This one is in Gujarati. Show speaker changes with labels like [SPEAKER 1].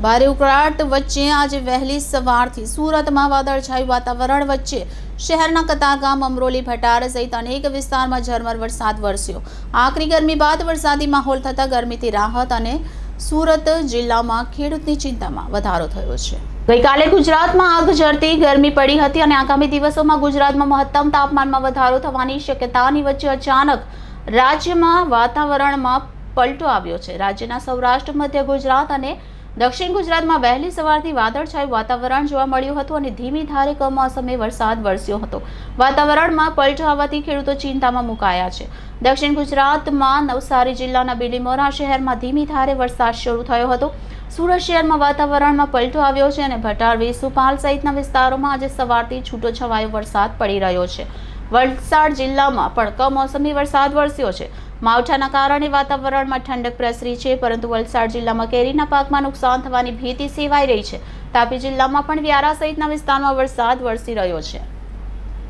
[SPEAKER 1] ભારે ઉકળાટ વચ્ચે આજે વહેલી સવારથી સુરતમાં વાદળછાયું વાતાવરણ વચ્ચે શહેરના કતારગામ, અમરોલી, ભટાર સહિત અનેક વિસ્તારમાં ઝરમર વરસાદ વરસ્યો। આકરી ગરમી બાદ વરસાદી માહોલ થતાં ગરમીથી રાહત અને સુરત જિલ્લામાં ખેડૂતની ચિંતામાં વધારો થયો છે। ગઈકાલે ગુજરાતમાં આગ ઝરતી ગરમી પડી હતી અને આગામી દિવસોમાં ગુજરાતમાં મહત્તમ તાપમાનમાં વધારો થવાની શક્યતાની વચ્ચે અચાનક રાજ્યમાં વાતાવરણમાં પલટો આવ્યો છે। રાજ્યના સૌરાષ્ટ્ર, મધ્ય ગુજરાત અને દક્ષિણ ગુજરાતમાં વહેલી સવારથી વાદળછાયું વાતાવરણ જોવા મળ્યું હતું અને ધીમી ધારે કમોસમી વરસાદ વરસ્યો હતો। વાતાવરણમાં પલટો આવવાથી ખેડૂતો ચિંતામાં મુકાયા છે। દક્ષિણ ગુજરાતમાં નવસારી જિલ્લાના બિલીમોરા શહેરમાં ધીમી ધારે વરસાદ શરૂ થયો હતો। સુરત શહેરમાં વાતાવરણમાં પલટો આવ્યો છે અને ભટાર, વેસુપાલ સહિતના વિસ્તારોમાં આજે સવારથી છૂટોછવાયો વરસાદ પડી રહ્યો છે। વલસાડ જિલ્લામાં પણ કમોસમી વરસાદ વરસ્યો છે। માવઠાના કારણે વાતાવરણમાં ઠંડક પ્રસરી છે, પરંતુ વલસાડ જિલ્લામાં કેરીના પાકમાં નુકસાન થવાની ભીતિ સેવાઈ રહી છે। તાપી જિલ્લામાં પણ વ્યારા સહિતના વિસ્તારમાં વરસાદ વરસી રહ્યો છે।